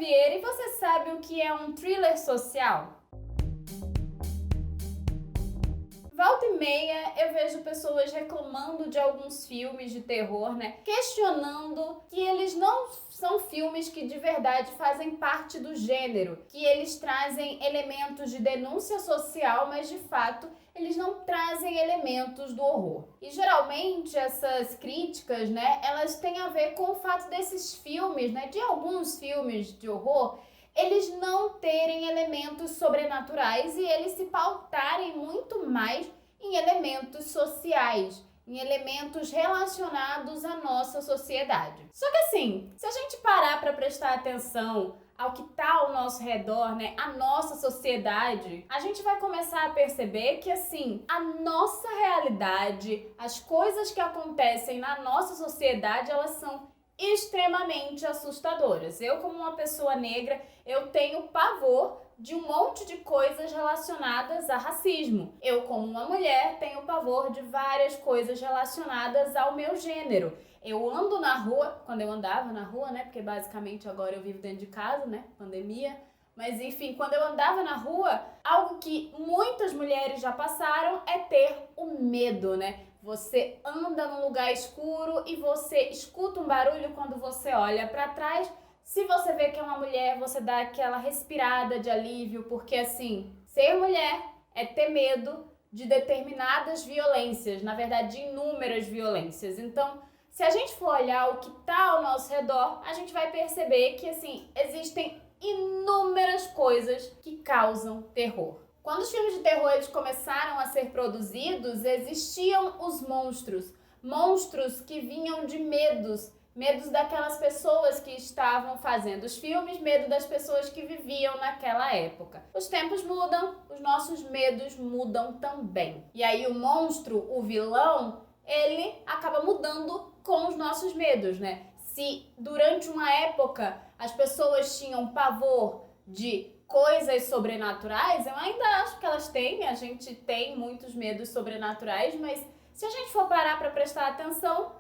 Vieira e você sabe o que é um thriller social? Volta e meia eu vejo pessoas reclamando de alguns filmes de terror, né? Questionando que eles não são filmes que de verdade fazem parte do gênero, que eles trazem elementos de denúncia social, mas de fato eles não trazem elementos do horror. E geralmente essas críticas, né, elas têm a ver com o fato desses filmes, né, de alguns filmes de horror, eles não terem elementos sobrenaturais e eles se pautarem muito mais em elementos sociais, em elementos relacionados à nossa sociedade. Só que assim, se a gente parar para prestar atenção ao que está ao nosso redor, né, a nossa sociedade, a gente vai começar a perceber que assim, a nossa realidade, as coisas que acontecem na nossa sociedade, elas são extremamente assustadoras. Eu, como uma pessoa negra, eu tenho pavor de um monte de coisas relacionadas a racismo. Eu, como uma mulher, tenho pavor de várias coisas relacionadas ao meu gênero. Eu ando na rua, quando eu andava na rua, né, porque basicamente agora eu vivo dentro de casa, né, pandemia, mas enfim, quando eu andava na rua, algo que muitas mulheres já passaram é ter o medo, né? Você anda num lugar escuro e você escuta um barulho quando você olha para trás. Se você vê que é uma mulher, você dá aquela respirada de alívio, porque assim, ser mulher é ter medo de determinadas violências, na verdade, de inúmeras violências. Então, se a gente for olhar o que está ao nosso redor, a gente vai perceber que assim, existem inúmeras coisas que causam terror. Quando os filmes de terror eles começaram a ser produzidos, existiam os monstros. Monstros que vinham de medos daquelas pessoas que estavam fazendo os filmes, medo das pessoas que viviam naquela época. Os tempos mudam, os nossos medos mudam também. E aí o monstro, o vilão, ele acaba mudando com os nossos medos, né? Se durante uma época as pessoas tinham pavor de coisas sobrenaturais, eu ainda acho que elas têm, a gente tem muitos medos sobrenaturais, mas se a gente for parar para prestar atenção,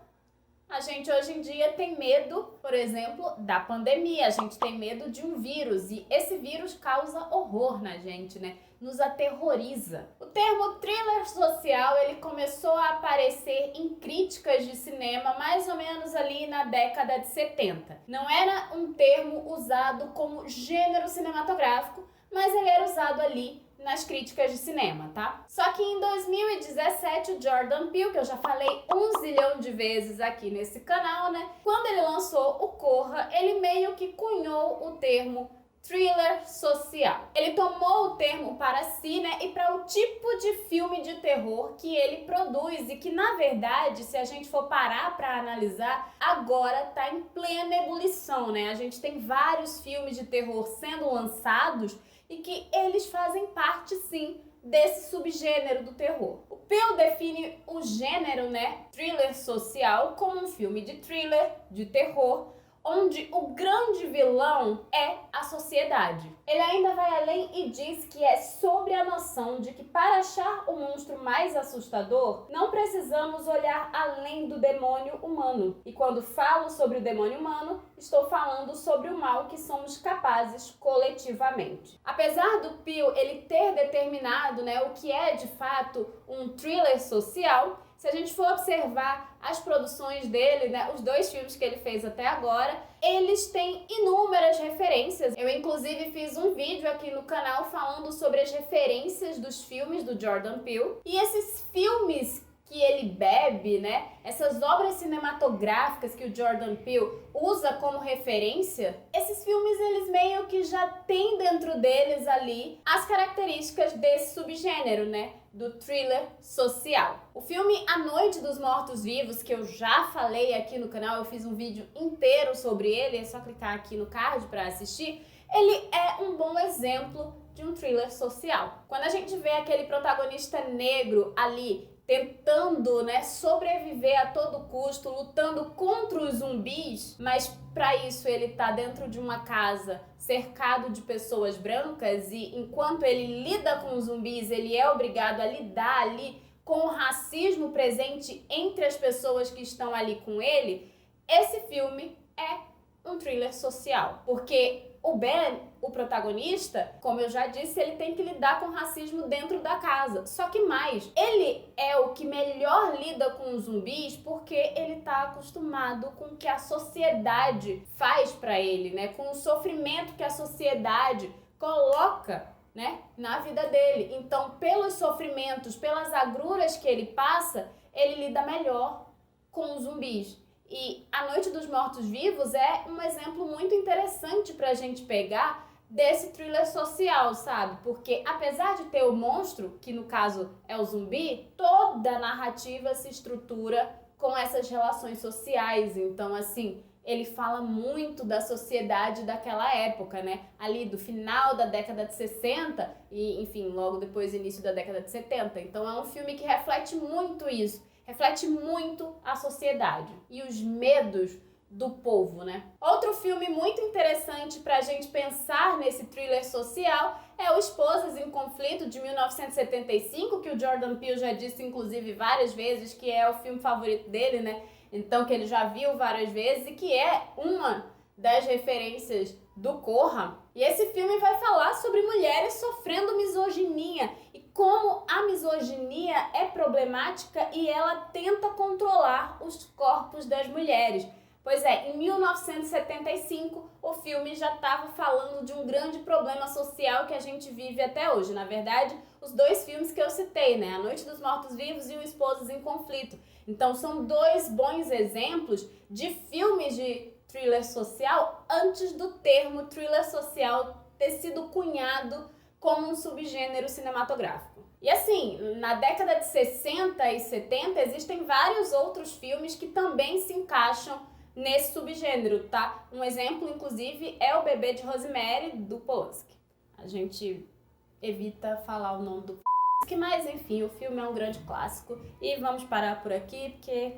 a gente hoje em dia tem medo, por exemplo, da pandemia, a gente tem medo de um vírus e esse vírus causa horror na gente, né? Nos aterroriza. O termo thriller social, ele começou a aparecer em críticas de cinema mais ou menos ali na década de 70. Não era um termo usado como gênero cinematográfico, mas ele era usado ali nas críticas de cinema, tá? Só que em 2017 o Jordan Peele, que eu já falei 1 zilhão de vezes aqui nesse canal, né? Quando ele lançou o Corra, ele meio que cunhou o termo thriller social. Ele tomou o termo para si, né, e para o tipo de filme de terror que ele produz e que, na verdade, se a gente for parar para analisar, agora tá em plena ebulição, né? A gente tem vários filmes de terror sendo lançados e que eles fazem parte, sim, desse subgênero do terror. O Peele define o gênero, né, thriller social, como um filme de thriller, de terror, onde o grande vilão é a sociedade. Ele ainda vai além e diz que é sobre a noção de que para achar o monstro mais assustador, não precisamos olhar além do demônio humano. E quando falo sobre o demônio humano, estou falando sobre o mal que somos capazes coletivamente. Apesar do Peele ele ter determinado, né, o que é de fato um thriller social, se a gente for observar as produções dele, né, os 2 filmes que ele fez até agora, eles têm inúmeras referências. Eu, inclusive, fiz um vídeo aqui no canal falando sobre as referências dos filmes do Jordan Peele. E esses filmes que ele bebe, né, essas obras cinematográficas que o Jordan Peele usa como referência, esses filmes eles meio que já têm dentro deles ali as características desse subgênero, né, do thriller social. O filme A Noite dos Mortos-Vivos, que eu já falei aqui no canal, eu fiz um vídeo inteiro sobre ele, é só clicar aqui no card para assistir, ele é um bom exemplo de um thriller social. Quando a gente vê aquele protagonista negro ali tentando, né, sobreviver a todo custo, lutando contra os zumbis, mas para isso ele tá dentro de uma casa cercado de pessoas brancas e enquanto ele lida com os zumbis, ele é obrigado a lidar ali com o racismo presente entre as pessoas que estão ali com ele. Esse filme é um thriller social, porque O Ben, o protagonista, como eu já disse, ele tem que lidar com racismo dentro da casa. Só que mais, ele é o que melhor lida com os zumbis porque ele tá acostumado com o que a sociedade faz pra ele, né? Com o sofrimento que a sociedade coloca, né, na vida dele. Então, pelos sofrimentos, pelas agruras que ele passa, ele lida melhor com os zumbis. E A Noite dos Mortos-Vivos é um exemplo muito interessante pra gente pegar desse thriller social, sabe? Porque apesar de ter o monstro, que no caso é o zumbi, toda a narrativa se estrutura com essas relações sociais. Então, assim, ele fala muito da sociedade daquela época, né? Ali do final da década de 60 e, enfim, logo depois início da década de 70. Então é um filme que reflete muito isso. Reflete muito a sociedade e os medos do povo, né? Outro filme muito interessante pra gente pensar nesse thriller social é o Esposas em Conflito, de 1975, que o Jordan Peele já disse, inclusive, várias vezes, que é o filme favorito dele, né? Então, que ele já viu várias vezes e que é uma das referências do Corra. E esse filme vai falar sobre mulheres sofrendo misoginia e como a misoginia é problemática e ela tenta controlar os corpos das mulheres. Pois é, em 1975 o filme já estava falando de um grande problema social que a gente vive até hoje. Na verdade, os dois filmes que eu citei, né? A Noite dos Mortos-Vivos e o Esposas em Conflito. Então são dois bons exemplos de filmes de thriller social antes do termo thriller social ter sido cunhado como um subgênero cinematográfico. E assim, na década de 60 e 70 existem vários outros filmes que também se encaixam nesse subgênero, tá? Um exemplo, inclusive, é O Bebê de Rosemary, do Polanski. A gente evita falar o nome do Polanski, mas enfim, o filme é um grande clássico e vamos parar por aqui, porque,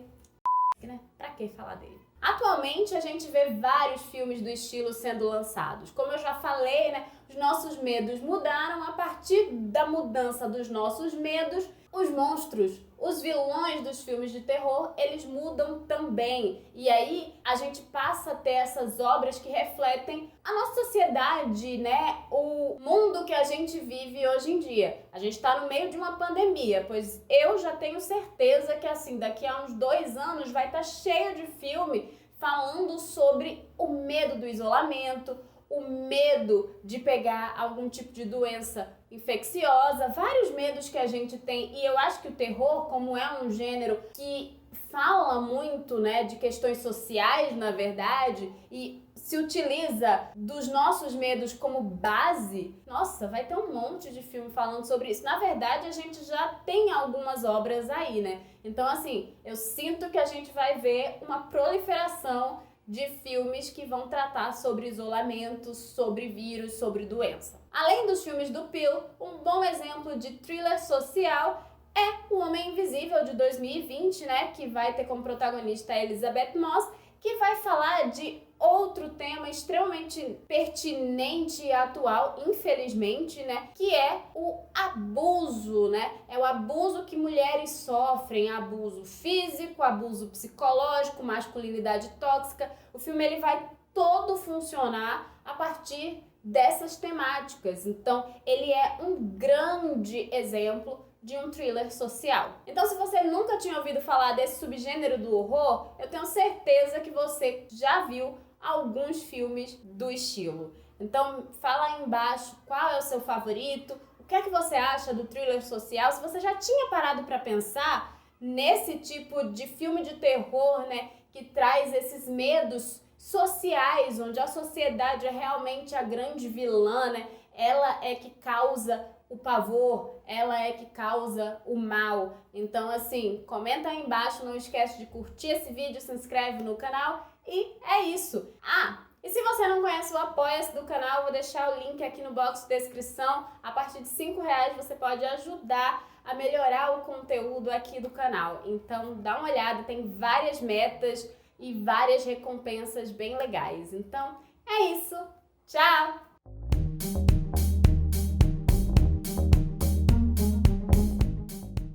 né? Pra que falar dele? Atualmente a gente vê vários filmes do estilo sendo lançados. Como eu já falei, né, os nossos medos mudaram. A partir da mudança dos nossos medos, os monstros, os vilões dos filmes de terror, eles mudam também. E aí a gente passa a ter essas obras que refletem a nossa sociedade, né? O mundo que a gente vive hoje em dia. A gente tá no meio de uma pandemia, pois eu já tenho certeza que assim, daqui a uns 2 anos vai estar cheio de filme falando sobre o medo do isolamento, o medo de pegar algum tipo de doença infecciosa, vários medos que a gente tem. E eu acho que o terror, como é um gênero que fala muito, né, de questões sociais, na verdade, e se utiliza dos nossos medos como base, nossa, vai ter um monte de filme falando sobre isso. Na verdade, a gente já tem algumas obras aí, né? Então, assim, eu sinto que a gente vai ver uma proliferação de filmes que vão tratar sobre isolamento, sobre vírus, sobre doença. Além dos filmes do Peele, um bom exemplo de thriller social é O Homem Invisível, de 2020, né, que vai ter como protagonista a Elisabeth Moss, que vai falar de outro tema extremamente pertinente e atual, infelizmente, né, que é o abuso, né? É o abuso que mulheres sofrem, abuso físico, abuso psicológico, masculinidade tóxica. O filme ele vai todo funcionar a partir dessas temáticas. Então, ele é um grande exemplo de um thriller social. Então, se você nunca tinha ouvido falar desse subgênero do horror, eu tenho certeza que você já viu alguns filmes do estilo. Então, fala aí embaixo qual é o seu favorito, o que é que você acha do thriller social, se você já tinha parado para pensar nesse tipo de filme de terror, né, que traz esses medos sociais, onde a sociedade é realmente a grande vilã, né? Ela é que causa o pavor, ela é que causa o mal. Então, assim, comenta aí embaixo, não esquece de curtir esse vídeo, se inscreve no canal e é isso. E se você não conhece o Apoia-se do canal, eu vou deixar o link aqui no box de descrição. A partir de R$5 você pode ajudar a melhorar o conteúdo aqui do canal. Então, dá uma olhada, tem várias metas e várias recompensas bem legais. Então, é isso. Tchau!